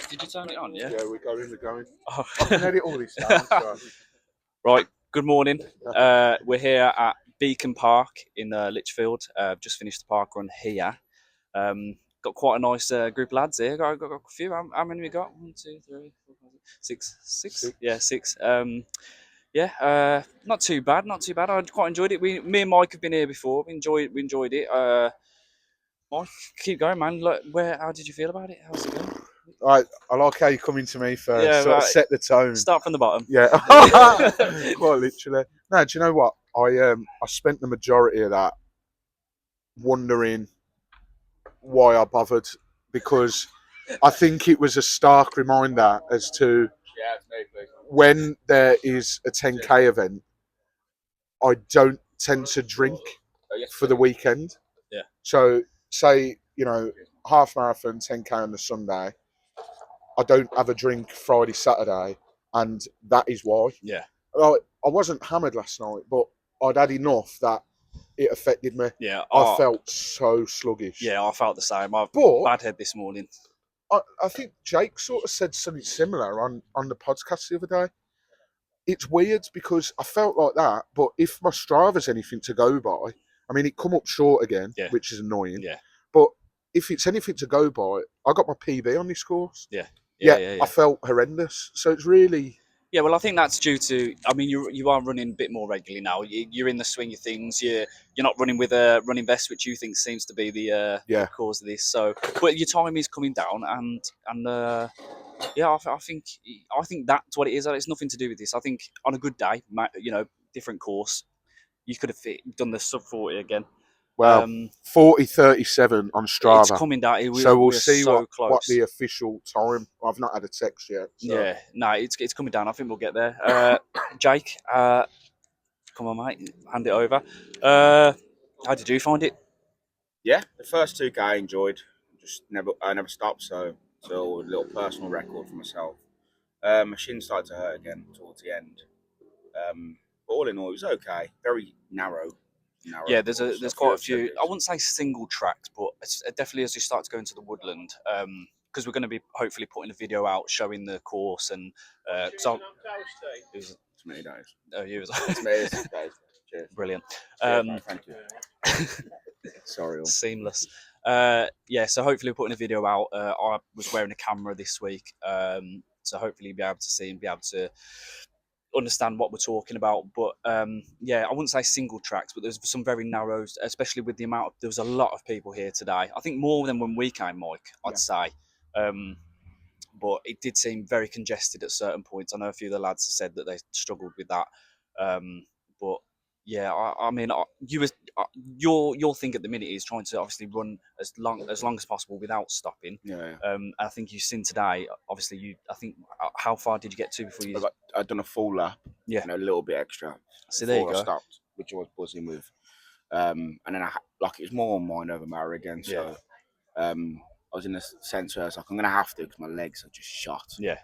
Did you turn it on? Yeah. Yeah, we're going. Oh. I can edit all this down. So. Right. Good morning. We're here at Beacon Park in Lichfield. Just finished the park run here. Got quite a nice group of lads here. Got a few. How many we got? 1, 2, 3, 4, 5, 6. Six. Yeah, 6. Not too bad. I quite enjoyed it. Me and Mike have been here before. We enjoyed it. Mike, keep going, man. Look, how did you feel about it? How's it going? I like how you're coming to me first. Yeah, sort of right. set the tone. Start from the bottom. Yeah, quite literally. No, do you know what? I spent the majority of that wondering why I bothered, because I think it was a stark reminder as to when there is a 10k event, I don't tend to drink for the weekend. Yeah. So say, half marathon, 10k on the Sunday, I don't have a drink Friday, Saturday, and that is why. Yeah. I wasn't hammered last night, but I'd had enough that it affected me. Yeah. I felt so sluggish. Yeah, I felt the same. I've But bad head this morning. I think Jake sort of said something similar on the podcast the other day. It's weird because I felt like that, but if my Strava's anything to go by, I mean, it come up short again, which is annoying. Yeah. But if it's anything to go by, I got my PB on this course. Yeah. I felt horrendous. So it's really... Yeah, well, I think that's due to. I mean, you are running a bit more regularly now. You're in the swing of things. You're not running with a running vest, which you think seems to be the cause of this. So, but your time is coming down, and I think that's what it is. It's nothing to do with this. I think on a good day, different course, you could have done the sub 40 again. Well, 40:37 on Strava. It's coming down. So we'll see so what the official time. I've not had a text yet. So. Yeah, no, it's coming down. I think we'll get there. Jake, come on, mate, hand it over. How did you find it? Yeah, the first 2K I enjoyed. I never stopped. So a little personal record for myself. My shin started to hurt again towards the end. But all in all, it was okay. Very narrow. Yeah, there's quite a few. I wouldn't say single tracks, but it's definitely as you start to go into the woodland, because we're going to be hopefully putting a video out showing the course and It's many days. Oh, you was It's many days. Cheers. Brilliant. Cheers, thank you. Sorry. Seamless. So hopefully we're putting a video out. I was wearing a camera this week, so hopefully you'll be able to see and be able to understand what we're talking about. But I wouldn't say single tracks, but there's some very narrow, especially with the amount there was a lot of people here today. I think more than when we came, Mike, I'd say. But it did seem very congested at certain points. I know a few of the lads have said that they struggled with that. But yeah, I mean, your thing at the minute is trying to obviously run as long as possible without stopping. Yeah. I think you've seen today. Obviously, how far did you get to before you? I'd done a full lap. Yeah. And a little bit extra. So there you go. I stopped, which I was buzzing with. And then it was more on mine over Mara again. So I was in the sense where I was like, I'm gonna have to because my legs are just shot. Yeah.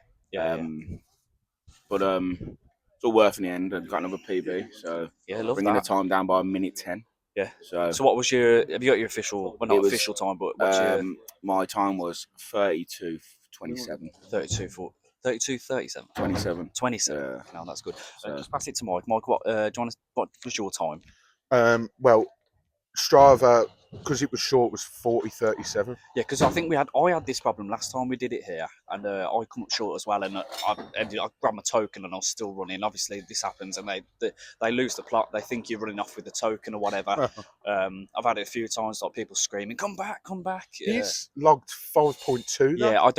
But it's all worth in the end. I got another PB, so bringing the time down by 1:10. Yeah. So what was have you got your official? Well, not official time, but what's my time was 32:27. 32:37. 27. 27. Yeah. No, that's good. Just pass it to Mike. Mike, what was your time? Well, Strava, because it was short, was 40:37. Yeah, because I think I had this problem last time we did it here, and I come up short as well, and I grabbed my token and I was still running. Obviously, this happens, and they lose the plot. They think you're running off with the token or whatever. I've had it a few times, like people screaming, "Come back, come back!" He's logged 5.2. Yeah, I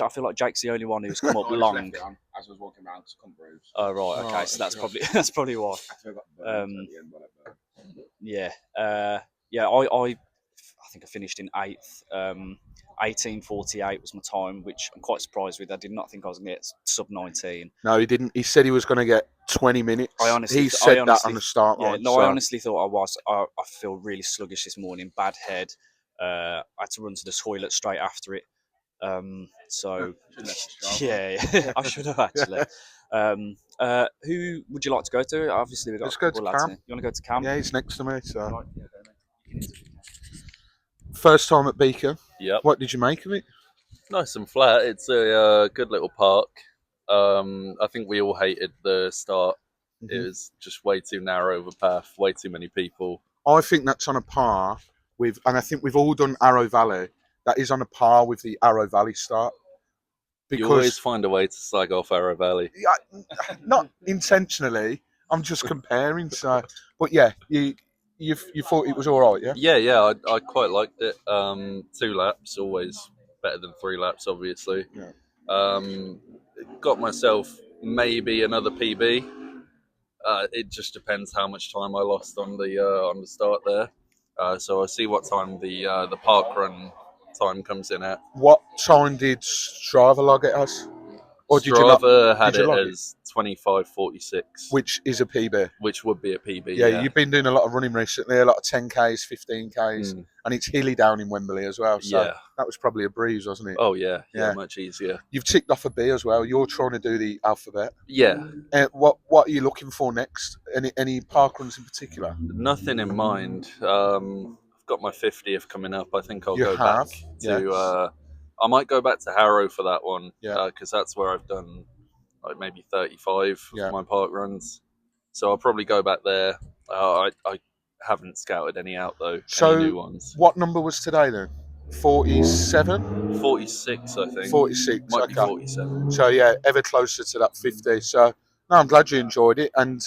feel like Jake's the only one who's come up long. As I was walking around, to come bruised. Oh right, okay, so that's probably why. I think I finished in 8th. 18:48 was my time, which I'm quite surprised with. I did not think I was going to get sub 19. No, he didn't. He said he was going to get 20 minutes. He said that on the start line. I honestly thought I was. I feel really sluggish this morning, bad head. I had to run to the toilet straight after it. I should have actually. Who would you like to go to? Obviously, we've got Let's go to Cam. You want to go to Cam? Yeah, he's next to me. So. First time at Beacon. Yep. What did you make of it? nice and flat. It's a good little park. I think we all hated the start. It was just way too narrow of a path, way too many people. I think that's on a par with, and I think we've all done Arrow Valley. That is on a par with the Arrow Valley start. You always Because, find a way to slag off Arrow Valley. not intentionally, I'm just comparing. So, but yeah, you thought it was all right, yeah? Yeah, I quite liked it. 2 laps, always better than 3 laps, obviously. Yeah. Got myself maybe another PB. It just depends how much time I lost on the start there. So I'll see what time the park run time comes in at. What time did Strava log it as? Or Strava had did you it log as 25:46, which is a PB? which would be a PB. Yeah, Yeah, you've been doing a lot of running recently, a lot of 10Ks, 15Ks, and it's hilly down in Wembley as well. So Yeah. that was probably a breeze, wasn't it? Oh yeah, Yeah. much easier. You've ticked off a B as well. You're trying to do the alphabet. Yeah, What are you looking for next? Any park runs in particular? nothing in mind. I've got my 50th coming up. I think I'll You go have, back yes. to. I might go back to Harrow for that one. Yeah. Because that's where I've done like maybe 35 Yeah. of my park runs. So I'll probably go back there. I haven't scouted any out though. So any new ones. what number was today then? 47? 46, I think. 46. Might be Okay. 47. So yeah, ever closer to that 50. So no, I'm glad you enjoyed it, and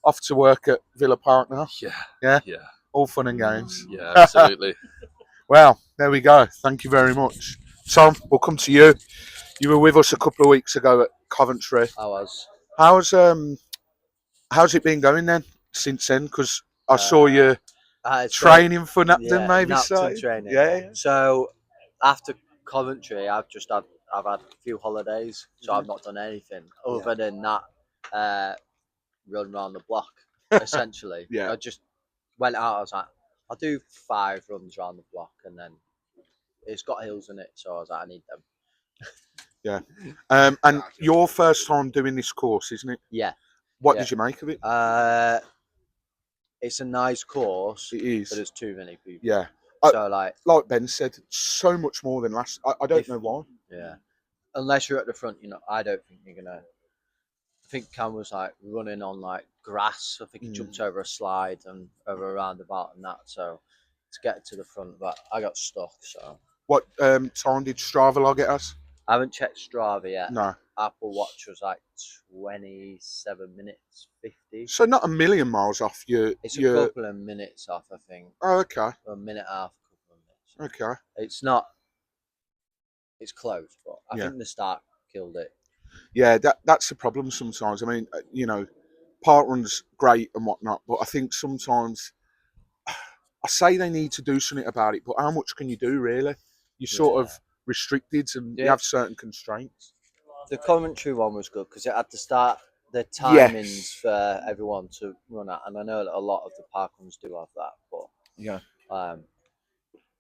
off to work at Villa Park now. Yeah. All fun and games. Yeah, absolutely. Well, there we go. Thank you very much, Tom. We'll come to you. You were with us a couple of weeks ago at Coventry. I was. How's it been going then since then? Because I saw you training for Napton, maybe. Napton training. Yeah. So after Coventry, I've had a few holidays, so I've not done anything other than that run around the block. Essentially, Yeah. I just went out. I was like, I'll do 5 runs around the block, and then it's got hills in it, so I was like, I need them. Yeah. And your first time doing this course, isn't it? Yeah. What did you make of it? It's a nice course. It is. But there's too many people. Yeah. So like Ben said, so much more than last. I don't know why. Yeah. Unless you're at the front, I don't think you're gonna. I think Cam was like running on like grass. I think he jumped over a slide and over a roundabout and that. So to get to the front, but I got stuck. So what time did Strava log it as? I haven't checked Strava yet. No. Apple Watch was like 27 minutes 50. So not a million miles off you. It's a couple of minutes off, I think. Oh, okay. A minute and a half, a couple of minutes. Okay. It's not. It's close, but I think the start killed it. Yeah, that's the problem sometimes. I mean, park runs great and whatnot, but I think sometimes I say they need to do something about it, but how much can you do really? You're sort of restricted and you have certain constraints. The Coventry one was good because it had to start the timings for everyone to run at, and I know that a lot of the park runs do have that, but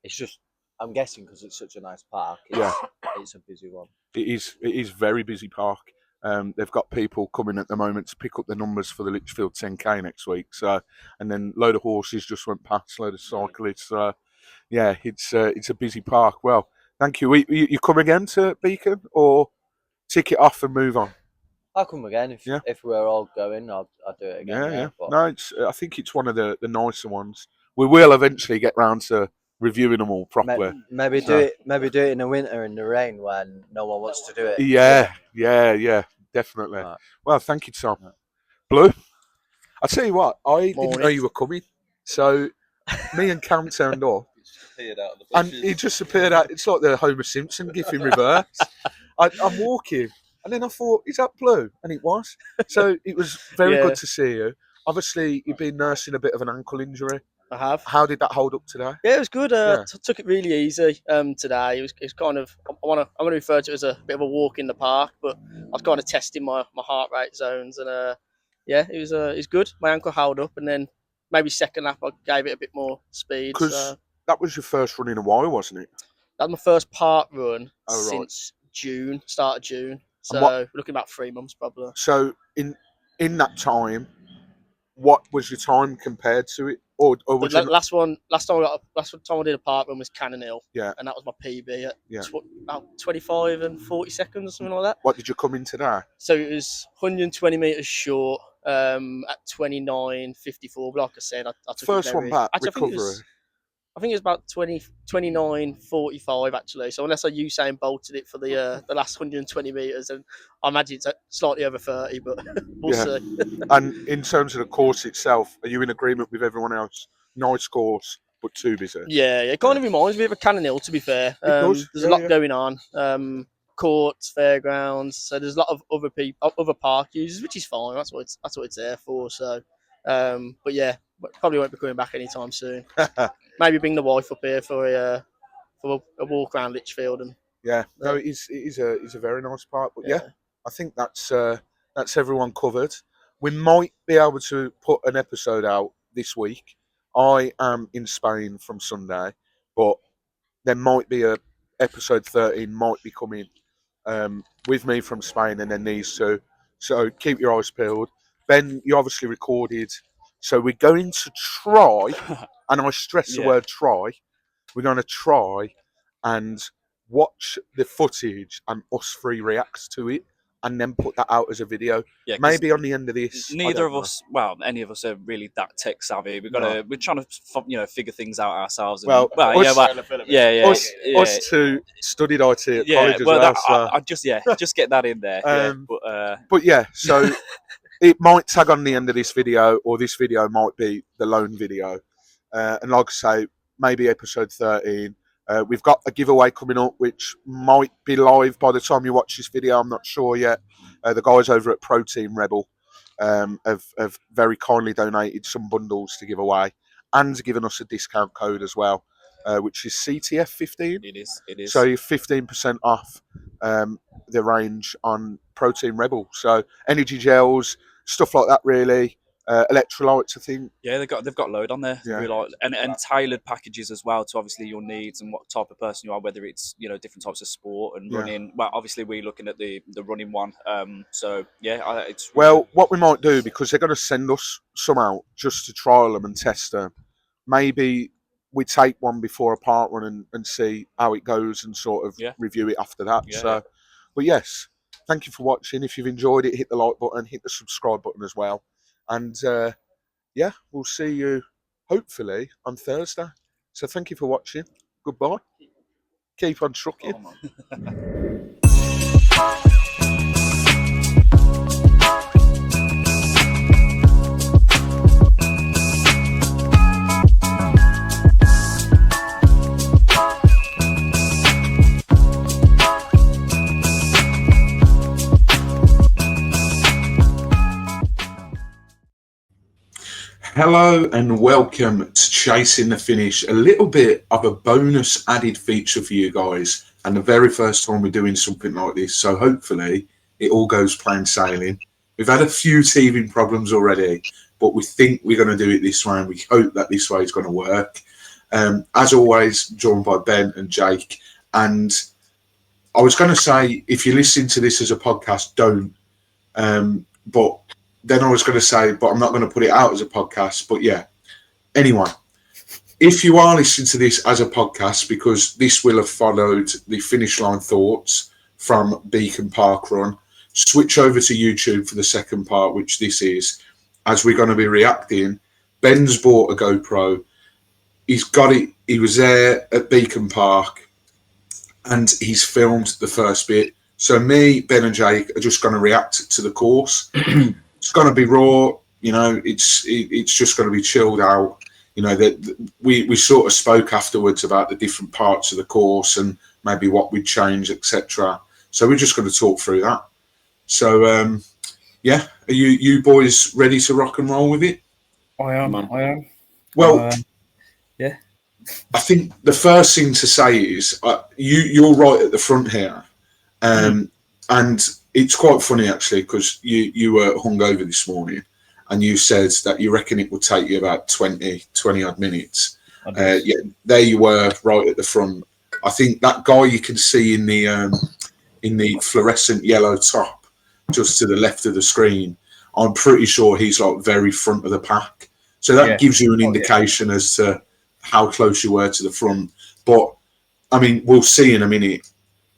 it's just I'm guessing because it's such a nice park. It's a busy one. It is very busy park. They've got people coming at the moment to pick up the numbers for the Lichfield 10K next week. So, and then a load of horses just went past, a load of cyclists. It's a busy park. Well, thank you. You come again to Beacon or tick it off and move on? I'll come again if we're all going. I'll do it again. Yeah. But No, I think it's one of the nicer ones. We will eventually get round to reviewing them all properly. Maybe do it in the winter in the rain when no one wants to do it. Yeah, definitely. Right. Well, thank you, Tom. Right. Blue, I'll tell you what, I didn't know you were coming. So me and Cam turned up and he just appeared out. It's like the Homer Simpson gif in reverse. I'm walking and then I thought, is that Blue? And it was. So it was very good to see you. Obviously, you've been nursing a bit of an ankle injury. I have. How did that hold up today? Yeah, it was good. Took it really easy today. It's kind of I'm gonna refer to it as a bit of a walk in the park, but I was kind of testing my heart rate zones, and it was good. My ankle held up, and then maybe second lap I gave it a bit more speed. Because that was your first run in a while, wasn't it? That was my first park run since June, start of June. So we're looking about 3 months probably. So in that time, what was your time compared to it? or The would you? last time I did a park run was Cannon Hill. Yeah. And that was my PB at Yeah. about 25 and 40 seconds or something like that. What did you come in today? So it was 120 metres short at 29.54. But like I said, I took First it one very, back, actually, recovery. I think it was about 29.45 actually. So unless Usain bolted it for the last 120 metres, and I imagine it's slightly over 30, but we'll see. And in terms of the course itself, are you in agreement with everyone else? Nice course, but too busy. Yeah, it kind of reminds me of a Cannon Hill, to be fair. It does. There's a lot going on. Courts, fairgrounds. So there's a lot of other park users, which is fine. That's what it's there for. So, but yeah, probably won't be coming back anytime soon. Maybe bring the wife up here for a walk around Lichfield and. Yeah, no, it is a very nice park. But yeah, I think that's everyone covered. We might be able to put an episode out this week. I am in Spain from Sunday, but there might be a episode 13 might be coming with me from Spain, and then these two. So keep your eyes peeled. Ben, you obviously recorded, so we're going to try, and I stress the word try. We're going to try and watch the footage and us three react to it, and then put that out as a video. Yeah, maybe on the end of this. Neither of us, well, any of us are really that tech savvy. We're trying to figure things out ourselves. And, us two studied IT at college as well. I just get that in there. But yeah, so it might tag on the end of this video, or this video might be the lone video. And like I say, maybe episode 13. We've got a giveaway coming up, which might be live by the time you watch this video. I'm not sure yet. The guys over at Pro Team Rebel have very kindly donated some bundles to give away, and given us a discount code as well, which is CTF15. It is. So you're 15% off the range on Pro Team Rebel. So energy gels, stuff like that, really. Electrolytes, I think. Yeah, they've got a load on there. Yeah. Really, and tailored packages as well to obviously your needs and what type of person you are, whether it's different types of sport and running. Well, obviously we're looking at the running one. So yeah, it's well, what we might do, because they're going to send us some out just to trial them and test them. Maybe we take one before a park run and see how it goes and sort of review it after that. But yes, thank you for watching. If you've enjoyed it, hit the like button, hit the subscribe button as well. And we'll see you hopefully on Thursday. So thank you for watching. Goodbye. Keep on trucking. Hello and welcome to Chasing the Finish, a little bit of a bonus added feature for you guys, and the very first time we're doing something like this, so hopefully it all goes plain sailing. We've had a few teething problems already, but we think we're going to do it this way, and we hope that this way is going to work. As always, joined by Ben and Jake, and I was going to say, if you're listening to this as a podcast, don't, but then I was going to say, but I'm not going to put it out as a podcast. But yeah, anyway, if you are listening to this as a podcast, because this will have followed the finish line thoughts from Beacon Park Run, switch over to YouTube for the second part, which this is, as we're going to be reacting. Ben's bought a GoPro. He's got it. He was there at Beacon Park and he's filmed the first bit. So me, Ben and Jake are just going to react to the course. It's going to be raw, it's just going to be chilled out. We sort of spoke afterwards about the different parts of the course and maybe what we'd change, etc. So we're just going to talk through that. So, are you boys ready to rock and roll with it? I am. Well, yeah. I think the first thing to say is you're right at the front here. And it's quite funny, actually, because you were hungover this morning and you said that you reckon it would take you about 20 odd minutes. There you were right at the front. I think that guy you can see in the fluorescent yellow top just to the left of the screen, I'm pretty sure he's like very front of the pack. So that Yeah. gives you an Oh, yeah. indication as to how close you were to the front. But I mean, we'll see in a minute.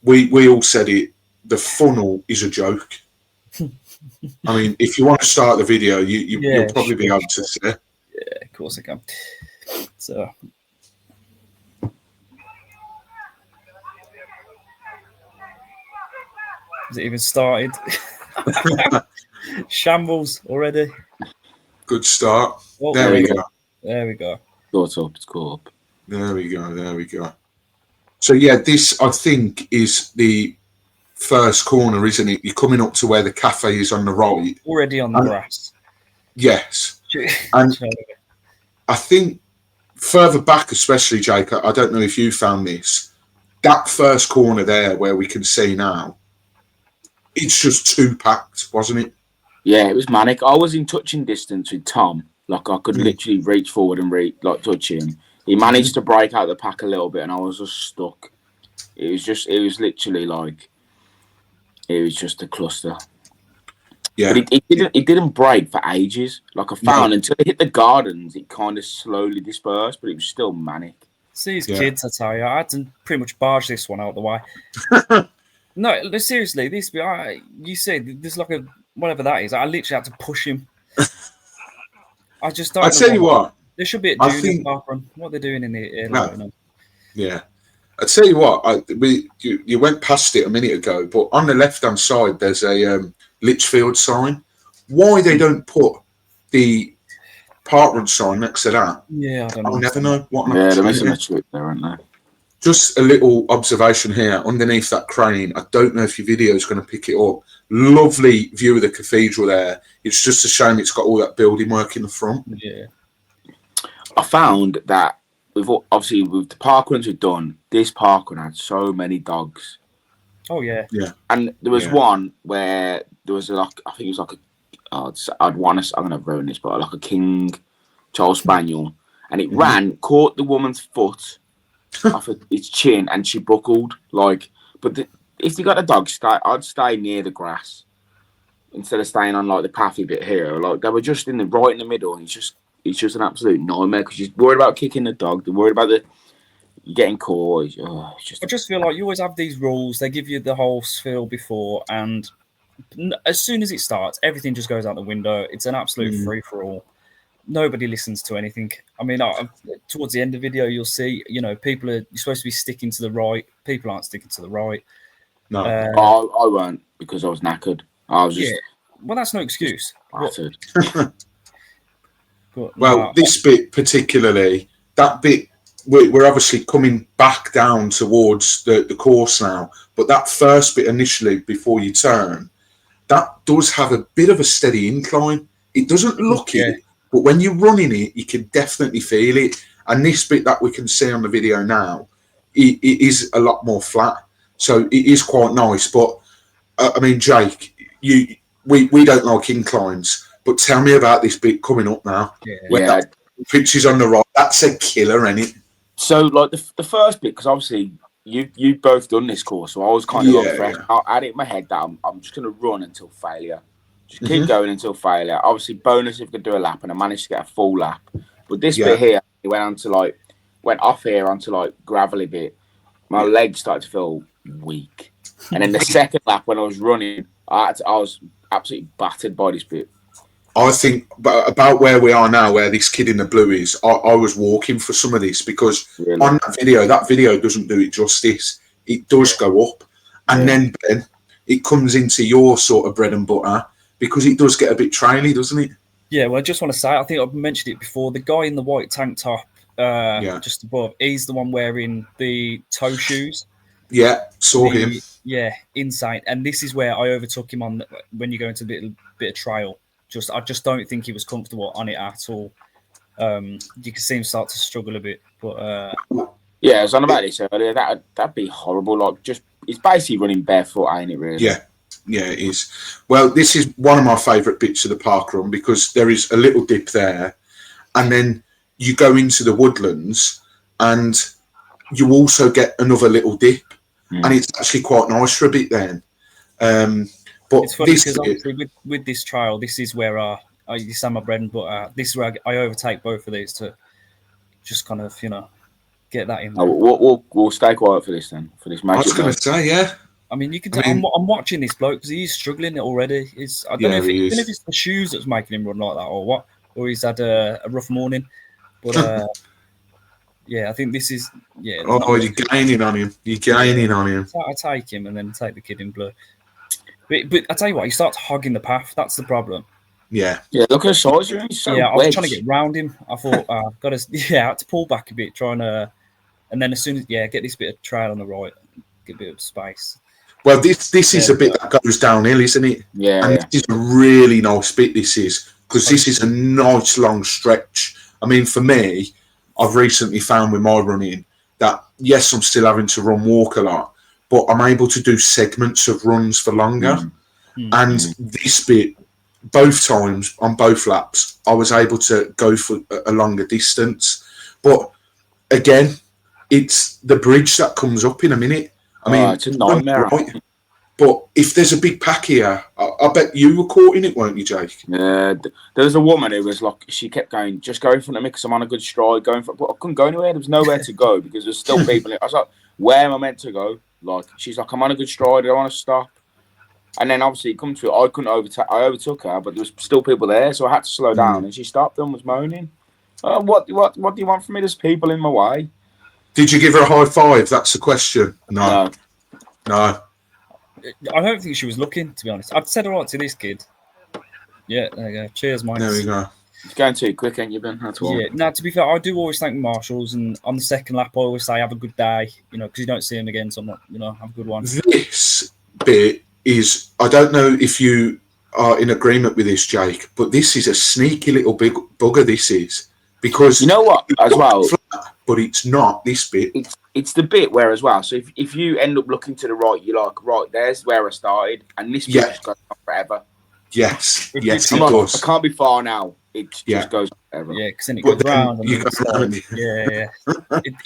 We all said it. The funnel is a joke. I mean, if you want to start the video, you'll probably be able to see. Yeah, of course I can. So. Has it even started? Shambles already. Good start. Oh, There we go. There we go. Caught up. It's caught up. There we go. There we go. So yeah, this I think is the first corner, isn't it? You're coming up to where the cafe is on the right. Already on the grass. Yes. And I think further back, especially, Jake, I don't know if you found this, that first corner there where we can see now, it's just too packed, wasn't it? Yeah, it was manic. I was in touching distance with Tom. Like, I could literally reach forward and touch him. He managed to break out the pack a little bit, and I was just stuck. It was literally like, it was just a cluster. Yeah. But it didn't break for ages. Like, I found until it hit the gardens, it kind of slowly dispersed, but it was still manic. See these kids, I tell you, I had to pretty much barge this one out the way. No, seriously, you see, there's like a whatever that is. I literally had to push him. I just don't. I tell you what, there should be a junior ParkRun. What they're doing in the yeah. I tell you what, you went past it a minute ago, but on the left-hand side there's a Litchfield sign. Why they don't put the ParkRun sign next to that? Yeah, I don't know. I'll never know what. Yeah, they're missing a trick there, aren't they? Just a little observation here underneath that crane. I don't know if your video is going to pick it up. Lovely view of the cathedral there. It's just a shame it's got all that building work in the front. Yeah. I found that with the parkruns we've done, this parkrun had so many dogs. Oh yeah. Yeah. And there was one where there was I think it was like I'm gonna ruin this, but like a King Charles Spaniel, and it caught the woman's foot off of its chin, and she buckled. If you got a dog, I'd stay near the grass instead of staying on like the pathy bit here. Like, they were just right in the middle, and it's just an absolute nightmare because you're worried about kicking the dog, they're worried about you getting caught. I just feel like you always have these rules. They give you the whole spiel before, and as soon as it starts, everything just goes out the window. It's an absolute free for all. Nobody listens to anything. I mean, towards the end of the video, you'll see, people you're supposed to be sticking to the right. People aren't sticking to the right. No, I weren't, because I was knackered. I was just. Yeah. Well, that's no excuse. This bit particularly, that bit, we're obviously coming back down towards the course now, but that first bit initially before you turn, that does have a bit of a steady incline. It doesn't look it, but when you're running it, you can definitely feel it. And this bit that we can see on the video now, it is a lot more flat. So it is quite nice. But, I mean, Jake, we don't like inclines, but tell me about this bit coming up now. Where that pitch is on the right. That's a killer, isn't it? So, like, the first bit, because obviously you both done this course, so I was kind of like fresh. I had it in my head that I'm just going to run until failure. Just keep going until failure. Obviously, bonus if you could do a lap, and I managed to get a full lap. But this bit here, it went off here onto like gravelly bit. My legs started to feel weak, and then the second lap when I was running, I was absolutely battered by this bit. I think about where we are now, where this kid in the blue is, I was walking for some of this because on that video doesn't do it justice. It does go up, and then Ben, it comes into your sort of bread and butter because it does get a bit traily, doesn't it? Yeah, well, I just want to say, I think I've mentioned it before. The guy in the white tank top, just above, he's the one wearing the toe shoes. Yeah, saw him. Yeah, inside. And this is where I overtook him on when you go into a bit of trail. I just don't think he was comfortable on it at all. You can see him start to struggle a bit, but I was on about this earlier. That'd be horrible. Like, it's basically running barefoot, ain't it? Really? Yeah, it is. Well, this is one of my favourite bits of the parkrun because there is a little dip there, and then you go into the woodlands, and you also get another little dip, and it's actually quite nice for a bit then. But it's funny because obviously with this trial, this is where our This is my bread and butter. This is where I overtake both of these to just kind of, get that in there. We'll stay quiet for this then. For this I was magic. going to say, yeah. I mean, you can. I'm watching this bloke because he's struggling already. I don't know if it's the shoes that's making him run like that or what, or he's had a rough morning. But yeah, I think this is Oh, you're gaining on him. You're gaining on him. I take him and then take the kid in blue. But I tell you what, he starts hogging the path. That's the problem. Yeah. Yeah, look at the size. He's so I was trying to get round him. I thought I've got to. I had to pull back a bit, trying to, and then as soon as get this bit of trail on the right, get a bit of space. Well, this is a bit that goes downhill, isn't it? Yeah. And this is a really nice bit, this is, because this is a nice long stretch. I mean, for me, I've recently found with my running that, yes, I'm still having to walk a lot, but I'm able to do segments of runs for longer. And this bit, both times, on both laps, I was able to go for a longer distance. But, again, it's the bridge that comes up in a minute. I mean, it's a nightmare. Right, but if there's a big pack here, I bet you were caught in it, weren't you, Jake? Yeah, there was a woman who was like, she kept going, just go in front of me because I'm on a good stride, going for it. But I couldn't go anywhere. There was nowhere to go because there's still people. I was like, where am I meant to go? Like, she's like, I'm on a good stride. I don't want to stop. And then obviously it come to it. I couldn't overtake. I overtook her, but there was still people there, so I had to slow down. And she stopped and was moaning. What do you want from me? There's people in my way. Did you give her a high five? That's the question. No. I don't think she was looking, to be honest. I'd said all right to this kid. Yeah, there you go. Cheers, Mike. There we go. It's going too quick, ain't you, Ben? That's all. Yeah. Now, to be fair, I do always thank marshals, and on the second lap, I always say, have a good day, because you don't see them again, so I'm not, have a good one. This bit is, I don't know if you are in agreement with this, Jake, but this is a sneaky little big bugger, this is. Because you know what, as well, but it's not this bit. It's the bit where as well. So if you end up looking to the right, you're like, right, there's where I started, and this bit just goes on forever. Yes, it does. I can't be far now. It just goes on forever. Yeah, because then it goes round.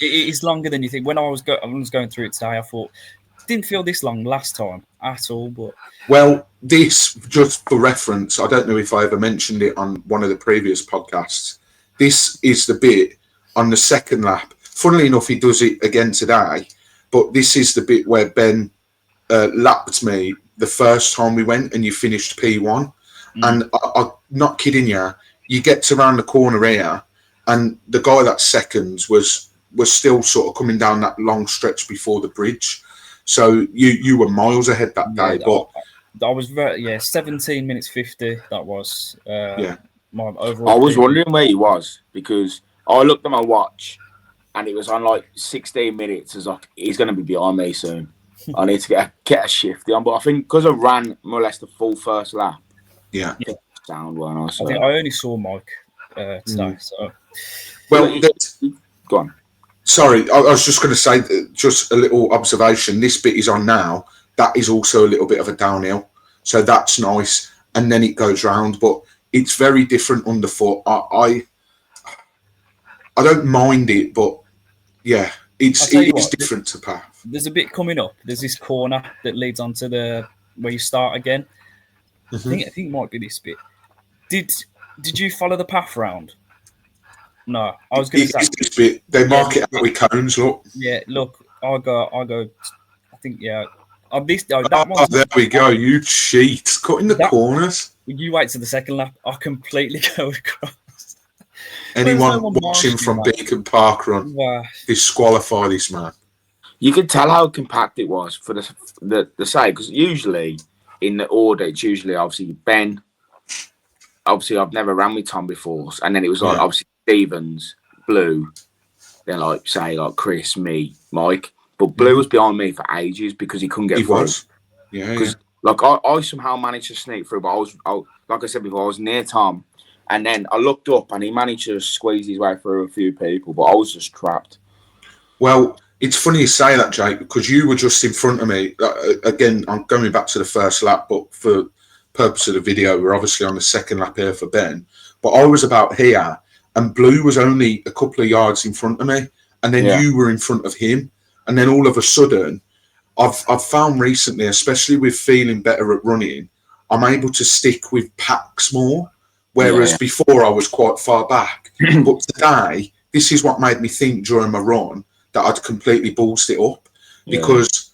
It is longer than you think. When I was going through it today, I thought it didn't feel this long last time at all. But this, just for reference, I don't know if I ever mentioned it on one of the previous podcasts. This is the bit on the second lap. Funnily enough, he does it again today, but this is the bit where Ben lapped me the first time we went and you finished P1. And I'm not kidding you, you get to around the corner here and the guy that's seconds was still sort of coming down that long stretch before the bridge. So you were miles ahead that day. But I was 17 minutes 50, that was. My overall. I was wondering where he was because I looked at my watch and it was on like 16 minutes. I was like, he's going to be behind me soon. I need to get a shift on. But I think because I ran more or less the full first lap. Yeah. Sound when I think I only saw Mike today. So. Well, go on. Sorry, I was just going to say just a little observation. This bit is on now. That is also a little bit of a downhill. So that's nice. And then it goes round. But it's very different underfoot. I don't mind it, but yeah, it is different to path. There's a bit coming up. There's this corner that leads onto where you start again. I think it might be this bit. Did you follow the path round? No, I was going to say this bit. They mark it out with cones. Look. Yeah, look. I'll go. I think there we go. You cheat. Cutting the corners. You wait to the second lap. I completely go across. Anyone watching from Beacon ParkRun, disqualify this man. You could tell how compact it was for the side because usually in the order it's usually obviously Ben. Obviously, I've never ran with Tom before, and then it was like obviously Stevens, Blue, then like Chris, me, Mike. But Blue was behind me for ages because he couldn't get through. Because I somehow managed to sneak through, but I was like I said before, I was near Tom, and then I looked up and he managed to squeeze his way through a few people, but I was just trapped. Well, it's funny you say that, Jake, because you were just in front of me. Again, I'm going back to the first lap, but for purpose of the video, we're obviously on the second lap here for Ben. But I was about here, and Blue was only a couple of yards in front of me, and then you were in front of him, and then all of a sudden, I've found recently, especially with feeling better at running, I'm able to stick with packs more. whereas before I was quite far back. But today, this is what made me think during my run that I'd completely ballsed it up, because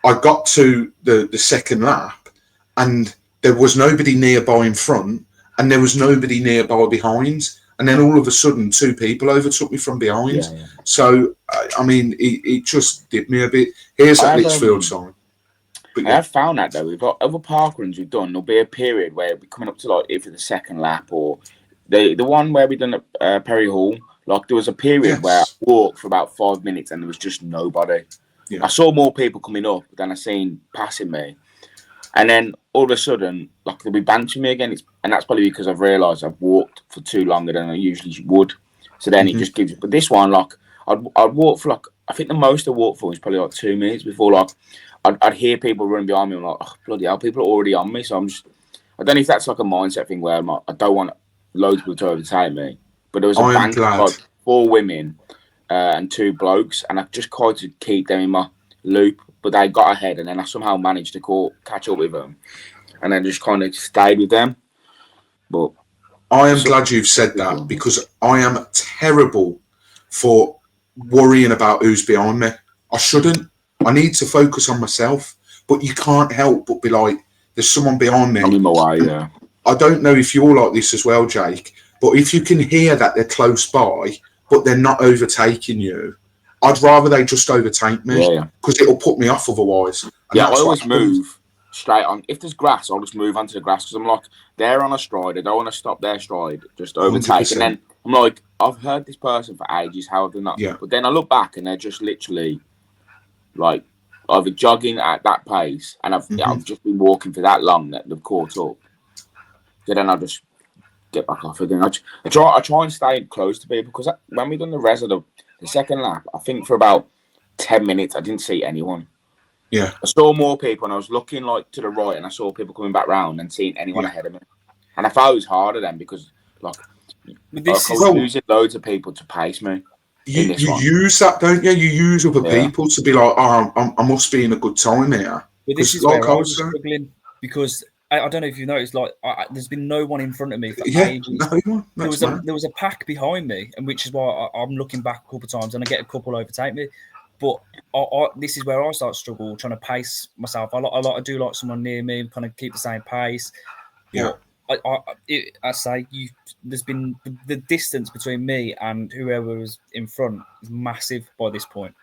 I got to the second lap and there was nobody nearby in front and there was nobody nearby behind. And then all of a sudden, 2 people overtook me from behind. So, I mean, it just did me a bit. Here's that Litchfield sign. I have found that, though. We've got other parkruns we've done. There'll be a period where we're coming up to, like, either the second lap or the one where we done at Perry Hall. Like, there was a period where I walked for about 5 minutes and there was just nobody. I saw more people coming up than I seen passing me. And then all of a sudden, like, they'll be banching me again. And that's probably because I've realised I've walked for too longer than I usually would. So then it just gives you. But this one, like, I'd walk for, like, I think the most I walked for was probably like 2 minutes before, like, I'd hear people running behind me. I'm like, oh, bloody hell, people are already on me. So I'm just, I don't know if that's like a mindset thing where I'm like, I don't want loads of people to overtake me. But there was a bank of like 4 women and 2 blokes, and I just tried to keep them in my loop. But they got ahead, and then I somehow managed to catch up with them, and then just kind of stayed with them. But I am glad you've said that, because I am terrible for worrying about who's behind me. I shouldn't. I need to focus on myself, but you can't help but be like, there's someone behind me. I'm in my way, I don't know if you're like this as well, Jake, but if you can hear that they're close by, but they're not overtaking you, I'd rather they just overtake me, because it'll put me off otherwise. And I always move straight on. If there's grass, I'll just move onto the grass, because I'm like, they're on a stride. I don't want to stop their stride, just overtake. 100%. And then I'm like, I've heard this person for ages. How have they not? But then I look back and they're just literally like either jogging at that pace, and I've just been walking for that long that they've caught up. So then I just get back off again. I try and stay close to people, because when we done the rest of the second lap, I think for about 10 minutes I didn't see anyone. I saw more people, and I was looking like to the right, and I saw people coming back round and seeing anyone ahead of me. And I thought it was harder then, because like I was losing loads of people to pace me. You use that, don't you? You use other people to be like, oh, I must be in a good time here. But this is where I was struggling, because I don't know if you noticed, like, there's been no one in front of me for ages. There was a pack behind me, and which is why I'm looking back a couple of times, and I get a couple overtake me. But this is where I start to struggle, trying to pace myself. I do like someone near me, kind of keep the same pace. But I say there's been the distance between me and whoever was in front is massive by this point.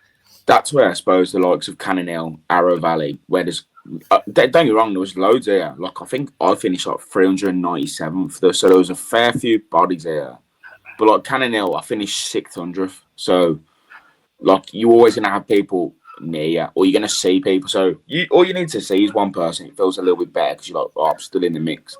That's where I suppose the likes of Cannon Hill, Arrow Valley, where there's don't get me wrong, there was loads here. Like, I think I finished like 397th, so there was a fair few bodies here. But like Cannon Hill, I finished 600th. So like, you're always gonna have people near you, or you're gonna see people. So all you need to see is one person. It feels a little bit better, because you're like, oh, I'm still in the mix.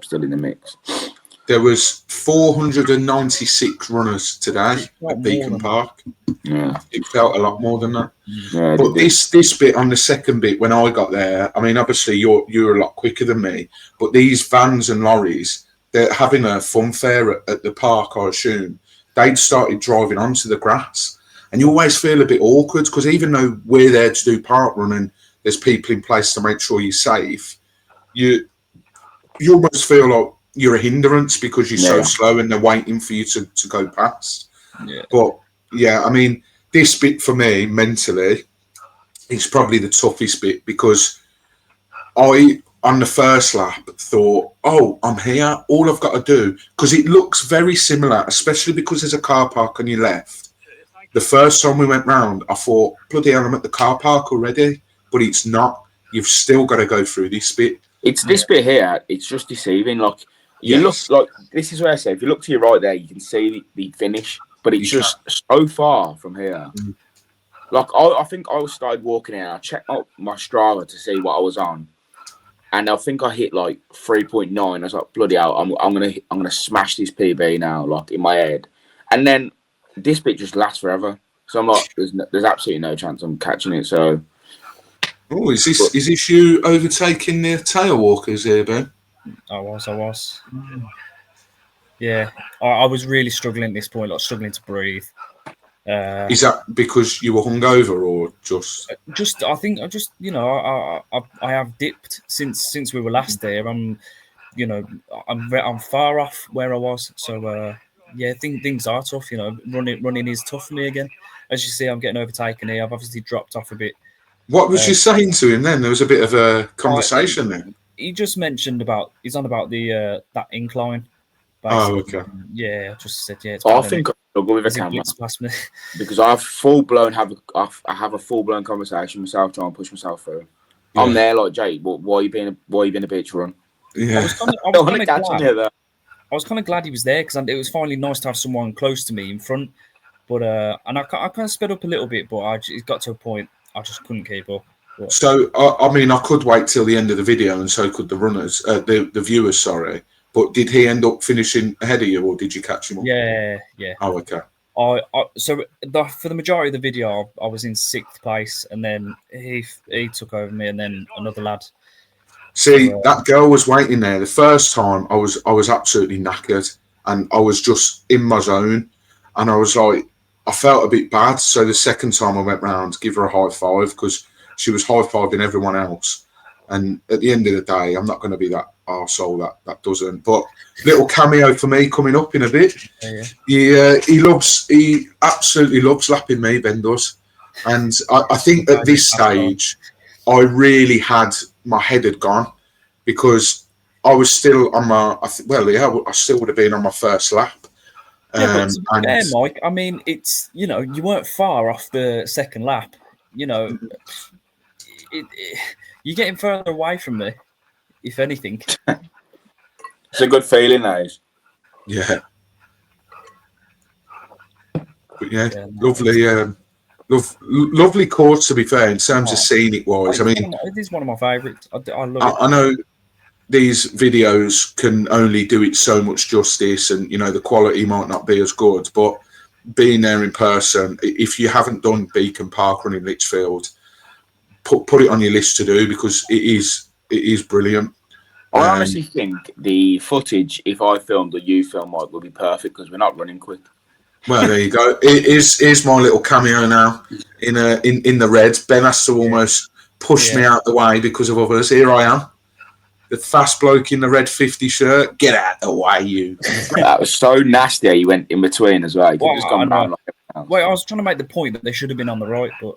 There was 496 runners today at Beacon Park. It felt a lot more than that. But this bit, on the second bit, when I got there, I mean, obviously you're a lot quicker than me, but these vans and lorries, they're having a fun fair at the park, I assume. They'd started driving onto the grass, and you always feel a bit awkward, because even though we're there to do parkrun and there's people in place to make sure you're safe, you almost feel like you're a hindrance, because you're so slow and they're waiting for you to go past. But I mean, this bit for me mentally is probably the toughest bit, because I, on the first lap, thought, oh, I'm here, all I've got to do, because it looks very similar, especially because there's a car park on your left. The first time we went round, I thought, bloody hell, I'm at the car park already, but it's not. You've still got to go through this bit. It's this bit here, it's just deceiving. Like, you look, like, this is where I say, if you look to your right there, you can see the finish, but it's just so far from here. Like, I think I started walking in, I checked out my Strava to see what I was on, and I think I hit like 3.9. I was like, bloody hell, I'm gonna smash this PB now, like, in my head. And then this bit just lasts forever. So I'm like, there's absolutely no chance I'm catching it. So, is this you overtaking the tail walkers here, Ben? I was. Yeah, I was really struggling at this point, like struggling to breathe. Is that because you were hungover, or just? I think I have dipped since we were last there. you know, I'm far off where I was. So yeah, things are tough. You know, running is tough for me again. As you see, I'm getting overtaken here. I've obviously dropped off a bit. What was you saying to him then? There was a bit of a conversation there. He just mentioned he's on about the that incline. Oh, Basically. okay. Yeah, I just said, yeah. It's I think I'll go with a camera past me. because I have a full blown conversation myself, trying to push myself through. Yeah. I'm there like, Jay, why are you being a bitch run? Yeah. I was kind of glad he was there because it was finally nice to have someone close to me in front. But and I kind of sped up a little bit, but it got to a point I just couldn't keep up. But, So I mean, I could wait till the end of the video, and so could the runners, the viewers. Sorry, but did he end up finishing ahead of you, or did you catch him up? Yeah. Oh, okay. So for the majority of the video, I was in 6th place, and then he took over me, and then another lad. See, that girl was waiting there. The first time, I was absolutely knackered, and I was just in my zone, and I was like, I felt a bit bad. So the second time I went round to give her a high five because she was high fiving everyone else. And at the end of the day, I'm not going to be that arsehole that doesn't. But little cameo for me coming up in a bit. Yeah. He absolutely loves lapping me, Ben does. And I think at this stage, I really had my head had gone because I was still on my. I still would have been on my first lap. Yeah, but to be fair, Mike, I mean, it's, you know, you weren't far off the second lap. You know, you're getting further away from me, if anything. It's a good feeling, guys. Yeah. But yeah, lovely. Lovely course, to be fair, in terms of scenic wise. I mean, it is one of my favourites. I love it. I know these videos can only do it so much justice, and you know the quality might not be as good. But being there in person, if you haven't done Beacon ParkRun in Lichfield, put it on your list to do because it is brilliant. I honestly think the footage, if I filmed or you film, Mike, would be perfect because we're not running quick. Well, there you go. Here's my little cameo now in the red. Ben has to almost push me out the way because of others. Here I am, the fast bloke in the red 50 shirt. Get out the way, you. That was so nasty how you went in between as well. You just gone round like Wait, I was trying to make the point that they should have been on the right, but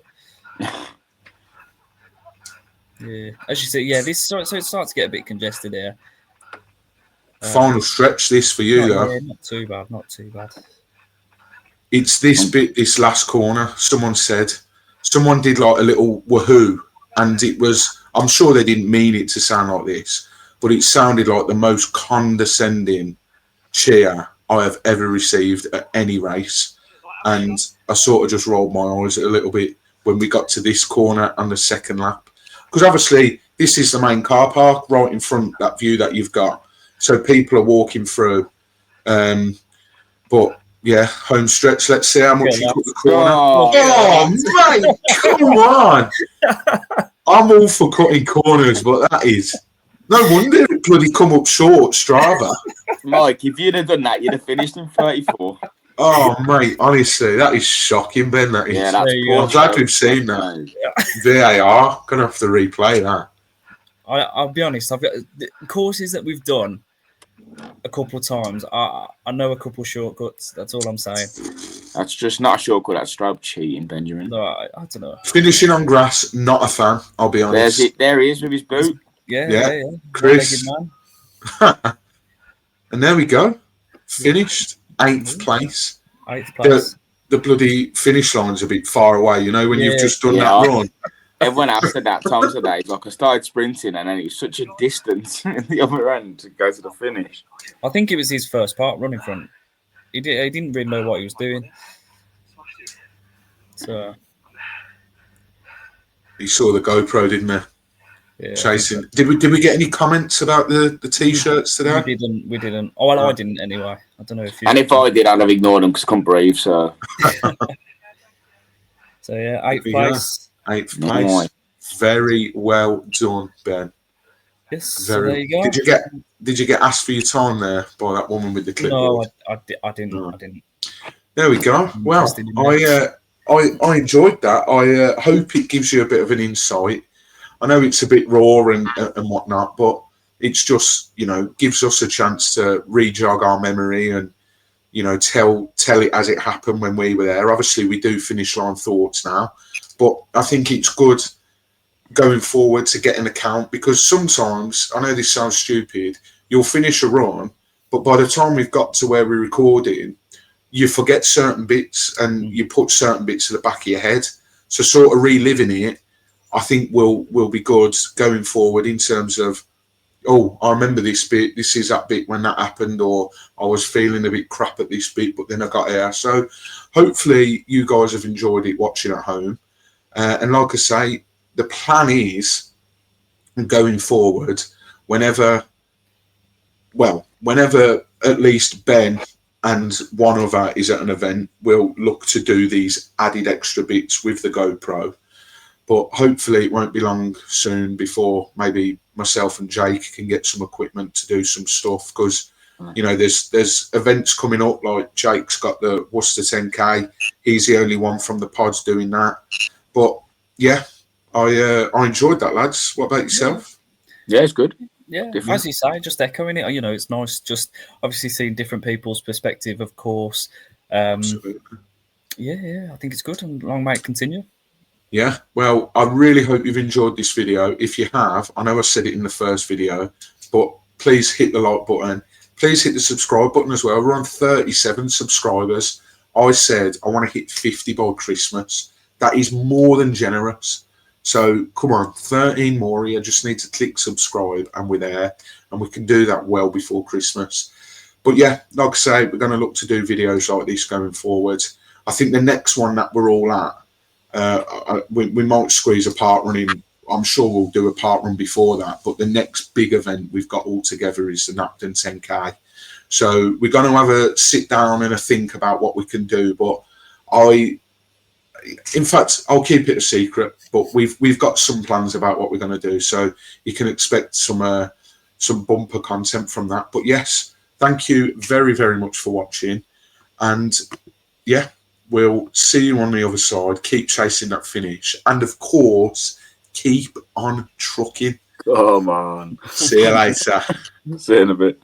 yeah, as you say, so it starts to get a bit congested here. Final stretch this for you though. Yeah, not too bad. It's this bit, this last corner. Someone did like a little woohoo, and it was. I'm sure they didn't mean it to sound like this, but it sounded like the most condescending cheer I have ever received at any race. And I sort of just rolled my eyes a little bit when we got to this corner on the second lap. Because obviously this is the main car park right in front, that view that you've got. So people are walking through. But yeah, home stretch. Let's see how much you cut the corner. Oh mate, come on. I'm all for cutting corners, but that is... No wonder it bloody come up short, Strava. Mike, if you'd have done that, you'd have finished in 34. Oh, mate, honestly, that is shocking, Ben. That is. Yeah, that's I'm glad we've seen that. VAR, gonna have to replay that. I'll be honest. I've got the courses that we've done a couple of times. I know a couple of shortcuts. That's all I'm saying. That's just not a shortcut. That's straight cheating, Benjamin. No, I don't know. Finishing on grass, not a fan. I'll be honest. There he is with his boot. Yeah. Chris. And there we go. Finished 8th place. 8th place. The bloody finish line's a bit far away, you know, when you've just done that run. Everyone else said that. Tom said that. He's like, I started sprinting and then it was such a distance in the other end to go to the finish. I think it was his first part running front. He didn't really know what he was doing. So he saw the GoPro, didn't he? Yeah, chasing. Did we get any comments about the t-shirts today? We didn't. Oh, well, I didn't anyway. I don't know if you. And if I did, I'd have ignored them because I couldn't breathe. So. So yeah, 8th place. 8th place. Very well done, Ben. Yes. So there you go. Did you get asked for your time there by that woman with the clipboard? No, I didn't. I didn't. There we go. Well, I enjoyed that. I hope it gives you a bit of an insight. I know it's a bit raw and whatnot, but it's just, you know, gives us a chance to re-jog our memory and, you know, tell it as it happened when we were there. Obviously, we do finish line thoughts now, but I think it's good going forward to get an account, because sometimes, I know this sounds stupid, you'll finish a run, but by the time we've got to where we're recording, you forget certain bits and you put certain bits to the back of your head. So sort of reliving it, I think will be good going forward in terms of, oh, I remember this bit, this is that bit when that happened, or I was feeling a bit crap at this bit, but then I got here. So hopefully you guys have enjoyed it watching at home. And like I say, the plan is going forward, whenever at least Ben and one other is at an event, we'll look to do these added extra bits with the GoPro. But hopefully it won't be long soon before maybe myself and Jake can get some equipment to do some stuff, because, you know, there's events coming up, like Jake's got the Worcester 10K. He's the only one from the pods doing that. But yeah, I enjoyed that, lads. What about yourself? Yeah, it's good. Yeah, Different. as you say, just echoing it. You know, it's nice just obviously seeing different people's perspective, of course. Absolutely. Yeah, I think it's good, and long may it continue. Yeah, well, I really hope you've enjoyed this video. If you have, I know I said it in the first video, but please hit the like button. Please hit the subscribe button as well. We're on 37 subscribers. I said I want to hit 50 by Christmas. That is more than generous. So come on, 13 more. You just need to click subscribe and we're there, and we can do that well before Christmas. But yeah, like I say, we're going to look to do videos like this going forward. I think the next one that we're all at, we might squeeze a ParkRun in. I'm sure we'll do a ParkRun before that, but the next big event we've got all together is the Napton 10K. So we're going to have a sit down and a think about what we can do. But in fact, I'll keep it a secret, but we've got some plans about what we're going to do. So you can expect some bumper content from that. But yes, thank you very, very much for watching. And yeah, we'll see you on the other side. Keep chasing that finish. And of course, keep on trucking. Come on. See you later. See you in a bit.